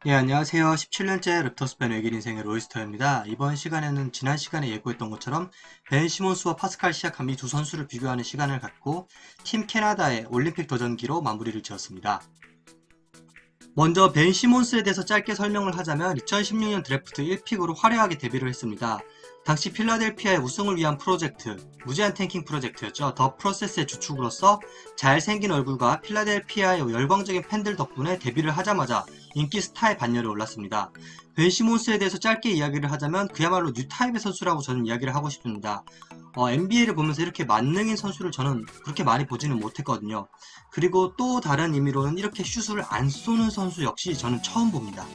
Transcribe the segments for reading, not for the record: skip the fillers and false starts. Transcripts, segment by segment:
네, 안녕하세요. 17년째 랩터스 팬 외길 인생의 로이스터입니다. 이번 시간에는 지난 시간에 예고했던 것처럼 벤 시몬스와 파스칼 시아캄이 두 선수를 비교하는 시간을 갖고 팀 캐나다의 올림픽 도전기로 마무리를 지었습니다. 먼저 벤 시몬스에 대해서 짧게 설명을 하자면 2016년 드래프트 1픽으로 화려하게 데뷔를 했습니다. 당시 필라델피아의 우승을 위한 프로젝트, 무제한 탱킹 프로젝트였죠. 더 프로세스의 주축으로서 잘생긴 얼굴과 필라델피아의 열광적인 팬들 덕분에 데뷔를 하자마자 인기 스타의 반열에 올랐습니다. 벤 시몬스에 대해서 짧게 이야기를 하자면 그야말로 뉴 타입의 선수라고 저는 이야기를 하고 싶습니다. NBA를 보면서 이렇게 만능인 선수를 저는 그렇게 많이 보지는 못했거든요. 그리고 또 다른 의미로는 이렇게 슛을 안 쏘는 선수 역시 저는 처음 봅니다.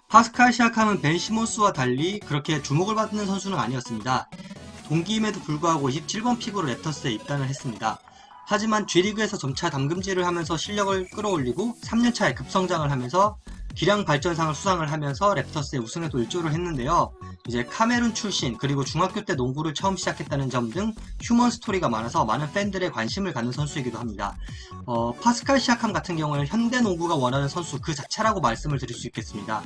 파스칼 시아캄은 벤 시몬스와 달리 그렇게 주목을 받는 선수는 아니었습니다. 동기임에도 불구하고 27번 픽으로 랩터스에 입단을 했습니다. 하지만 G리그에서 점차 담금질을 하면서 실력을 끌어올리고 3년차에 급성장을 하면서 기량 발전상을 수상을 하면서 랩터스의 우승에도 일조를 했는데요. 이제 카메룬 출신 그리고 중학교 때 농구를 처음 시작했다는 점 등 휴먼 스토리가 많아서 많은 팬들의 관심을 갖는 선수이기도 합니다. 파스칼 시아캄 같은 경우에는 현대 농구가 원하는 선수 그 자체라고 말씀을 드릴 수 있겠습니다.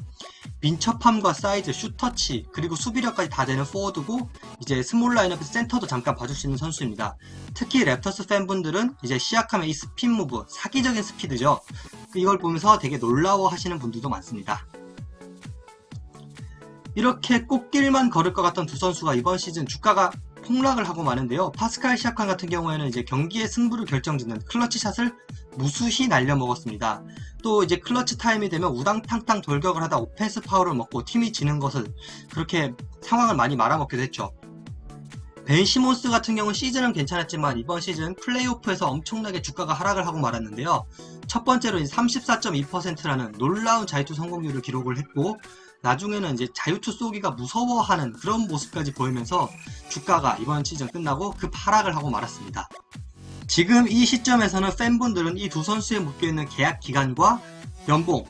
민첩함과 사이즈, 슛터치, 그리고 수비력까지 다 되는 포워드고 이제 스몰 라인업에서 센터도 잠깐 봐줄 수 있는 선수입니다. 특히 랩터스 팬분들은 이제 시아캄의 이 스핀 무브, 사기적인 스피드죠. 이걸 보면서 되게 놀라워 하시는 분들도 많습니다. 이렇게 꽃길만 걸을 것 같던 두 선수가 이번 시즌 주가가 폭락을 하고 마는데요. 파스칼 시아캄 같은 경우에는 이제 경기의 승부를 결정짓는 클러치 샷을 무수히 날려먹었습니다. 또 이제 클러치 타임이 되면 우당탕탕 돌격을 하다 오펜스 파울을 먹고 팀이 지는 것을 그렇게 상황을 많이 말아먹기도 했죠. 벤 시몬스 같은 경우는 시즌은 괜찮았지만 이번 시즌 플레이오프에서 엄청나게 주가가 하락을 하고 말았는데요. 첫 번째로 34.2%라는 놀라운 자유투 성공률을 기록을 했고 나중에는 이제 자유투 쏘기가 무서워하는 그런 모습까지 보이면서 주가가 이번 시즌 끝나고 급하락을 하고 말았습니다. 지금 이 시점에서는 팬분들은 이 두 선수에 묶여있는 계약 기간과 연봉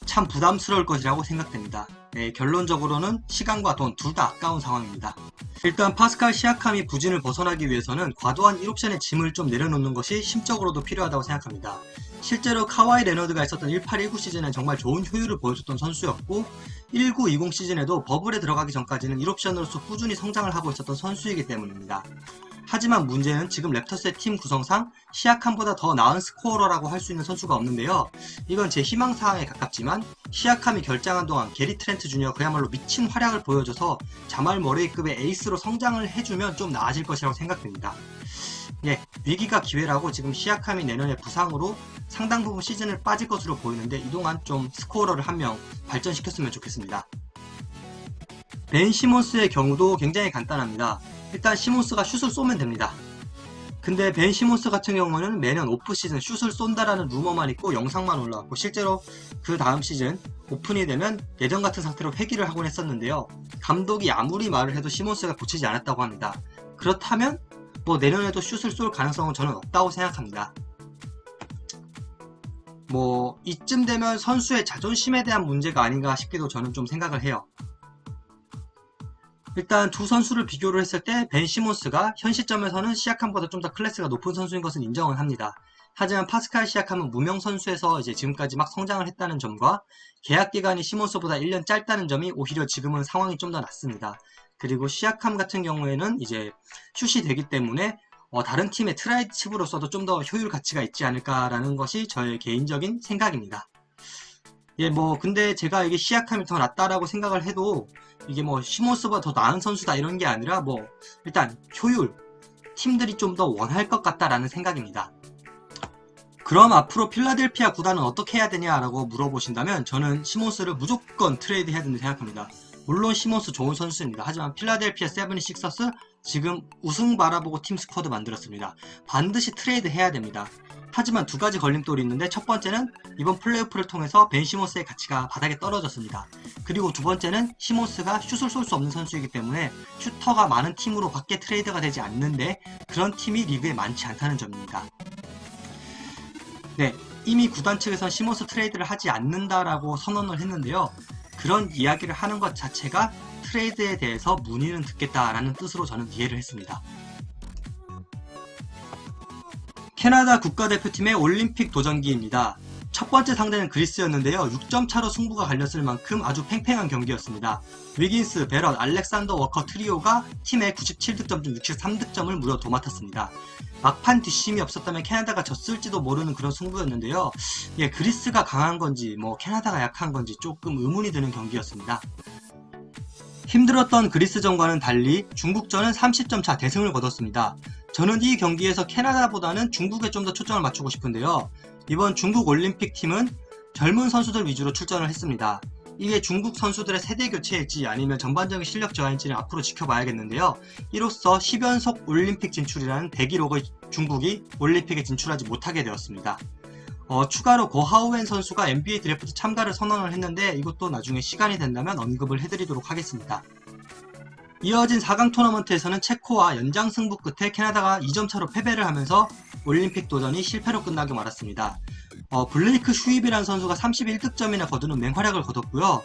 참 부담스러울 것이라고 생각됩니다. 네, 결론적으로는 시간과 돈 둘 다 아까운 상황입니다. 일단 파스칼 시아캄이 부진을 벗어나기 위해서는 과도한 1옵션의 짐을 좀 내려놓는 것이 심적으로도 필요하다고 생각합니다. 실제로 카와이 레너드가 있었던 18-19 시즌엔 정말 좋은 효율을 보여줬던 선수였고 19-20 시즌에도 버블에 들어가기 전까지는 1옵션으로서 꾸준히 성장을 하고 있었던 선수이기 때문입니다. 하지만 문제는 지금 랩터스의 팀 구성상 시아캄보다 더 나은 스코어러라고 할 수 있는 선수가 없는데요. 이건 제 희망사항에 가깝지만 시아캄이 결장한 동안 게리 트렌트 주니어 그야말로 미친 활약을 보여줘서 자말 머레이급의 에이스로 성장을 해주면 좀 나아질 것이라고 생각됩니다. 예, 위기가 기회라고 지금 시아캄이 내년에 부상으로 상당 부분 시즌을 빠질 것으로 보이는데 이동안 좀 스코어러를 한 명 발전시켰으면 좋겠습니다. 벤 시몬스의 경우도 굉장히 간단합니다. 일단 시몬스가 슛을 쏘면 됩니다. 근데 벤 시몬스 같은 경우는 매년 오프시즌 슛을 쏜다라는 루머만 있고 영상만 올라왔고 실제로 그 다음 시즌 오픈이 되면 예전 같은 상태로 회귀를 하곤 했었는데요. 감독이 아무리 말을 해도 시몬스가 고치지 않았다고 합니다. 그렇다면 뭐 내년에도 슛을 쏠 가능성은 저는 없다고 생각합니다. 뭐 이쯤 되면 선수의 자존심에 대한 문제가 아닌가 싶기도 저는 좀 생각을 해요. 일단 두 선수를 비교를 했을 때 벤 시몬스가 현 시점에서는 시아캄보다 좀 더 클래스가 높은 선수인 것은 인정은 합니다. 하지만 파스칼 시아캄은 무명 선수에서 이제 지금까지 막 성장을 했다는 점과 계약 기간이 시몬스보다 1년 짧다는 점이 오히려 지금은 상황이 좀 더 낫습니다. 그리고 시아캄 같은 경우에는 이제 슛이 되기 때문에 다른 팀의 트라이드 칩으로서도 좀 더 효율 가치가 있지 않을까라는 것이 저의 개인적인 생각입니다. 예, 뭐 근데 제가 이게 시아캄이 더 낫다라고 생각을 해도 이게 뭐 시몬스보다 더 나은 선수다 이런 게 아니라 뭐 일단 효율, 팀들이 좀 더 원할 것 같다라는 생각입니다. 그럼 앞으로 필라델피아 구단은 어떻게 해야 되냐라고 물어보신다면 저는 시몬스를 무조건 트레이드 해야 된다고 생각합니다. 물론 시몬스 좋은 선수입니다. 하지만 필라델피아 76ers 지금 우승 바라보고 팀 스쿼드 만들었습니다. 반드시 트레이드 해야 됩니다. 하지만 두 가지 걸림돌이 있는데 첫 번째는 이번 플레이오프를 통해서 벤 시몬스의 가치가 바닥에 떨어졌습니다. 그리고 두 번째는 시몬스가 슛을 쏠 수 없는 선수이기 때문에 슈터가 많은 팀으로 밖에 트레이드가 되지 않는데 그런 팀이 리그에 많지 않다는 점입니다. 네, 이미 구단 측에선 시몬스 트레이드를 하지 않는다라고 선언을 했는데요. 그런 이야기를 하는 것 자체가 트레이드에 대해서 문의는 듣겠다라는 뜻으로 저는 이해를 했습니다. 캐나다 국가대표팀의 올림픽 도전기입니다. 첫 번째 상대는 그리스였는데요. 6점 차로 승부가 갈렸을 만큼 아주 팽팽한 경기였습니다. 위긴스, 베럿, 알렉산더 워커 트리오가 팀의 97득점 중 63득점을 무려 도맡았습니다. 막판 뒷심이 없었다면 캐나다가 졌을지도 모르는 그런 승부였는데요. 예, 그리스가 강한 건지 캐나다가 약한 건지 조금 의문이 드는 경기였습니다. 힘들었던 그리스전과는 달리 중국전은 30점 차 대승을 거뒀습니다. 저는 이 경기에서 캐나다보다는 중국에 좀 더 초점을 맞추고 싶은데요. 이번 중국 올림픽 팀은 젊은 선수들 위주로 출전을 했습니다. 이게 중국 선수들의 세대 교체일지 아니면 전반적인 실력 저하인지는 앞으로 지켜봐야겠는데요. 이로써 10연속 올림픽 진출이라는 대기록의 중국이 올림픽에 진출하지 못하게 되었습니다. 추가로 고하우엔 선수가 NBA 드래프트 참가를 선언을 했는데 이것도 나중에 시간이 된다면 언급을 해드리도록 하겠습니다. 이어진 4강 토너먼트에서는 체코와 연장 승부 끝에 캐나다가 2점 차로 패배를 하면서 올림픽 도전이 실패로 끝나게 말았습니다. 블레이크 슈입이라는 선수가 31득점이나 거두는 맹활약을 거뒀고요.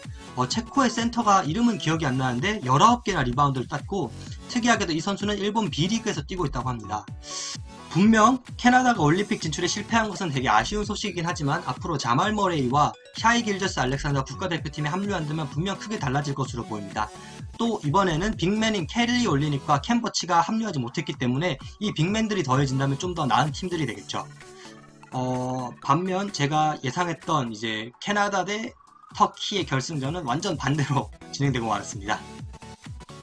체코의 센터가 이름은 기억이 안 나는데 19개나 리바운드를 땄고 특이하게도 이 선수는 일본 B리그에서 뛰고 있다고 합니다. 분명 캐나다가 올림픽 진출에 실패한 것은 되게 아쉬운 소식이긴 하지만 앞으로 자말 머레이와 샤이 길저스 알렉산더 국가대표팀에 합류한다면 분명 크게 달라질 것으로 보입니다. 또 이번에는 빅맨인 켈리 올리닉과 캠 버치가 합류하지 못했기 때문에 이 빅맨들이 더해진다면 좀 더 나은 팀들이 되겠죠. 반면 제가 예상했던 이제 캐나다 대 터키의 결승전은 완전 반대로 진행되고 말았습니다.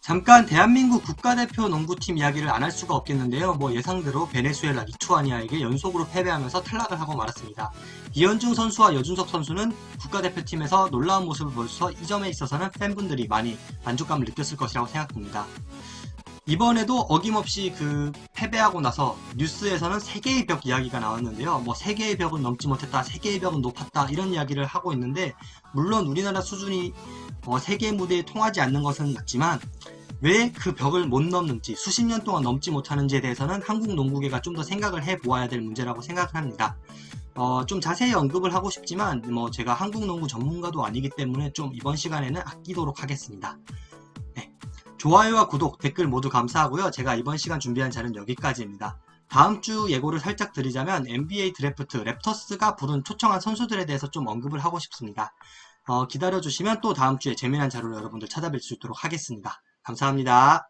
잠깐 대한민국 국가대표 농구팀 이야기를 안 할 수가 없겠는데요. 예상대로 베네수엘라 리투아니아에게 연속으로 패배하면서 탈락을 하고 말았습니다. 이현중 선수와 여준석 선수는 국가대표팀에서 놀라운 모습을 보여줘서 이 점에 있어서는 팬분들이 많이 만족감을 느꼈을 것이라고 생각됩니다. 이번에도 어김없이 패배하고 나서 뉴스에서는 3개의 벽 이야기가 나왔는데요. 3개의 벽은 넘지 못했다, 3개의 벽은 높았다 이런 이야기를 하고 있는데 물론 우리나라 수준이 세계 무대에 통하지 않는 것은 맞지만 왜 그 벽을 못 넘는지 수십 년 동안 넘지 못하는지에 대해서는 한국 농구계가 좀 더 생각을 해보아야 될 문제라고 생각을 합니다. 좀 자세히 언급을 하고 싶지만 제가 한국 농구 전문가도 아니기 때문에 좀 이번 시간에는 아끼도록 하겠습니다. 네. 좋아요와 구독, 댓글 모두 감사하고요. 제가 이번 시간 준비한 자료는 여기까지입니다. 다음 주 예고를 살짝 드리자면 NBA 드래프트 랩터스가 부른 초청한 선수들에 대해서 좀 언급을 하고 싶습니다. 기다려주시면 또 다음 주에 재미난 자료를 여러분들 찾아뵐 수 있도록 하겠습니다. 감사합니다.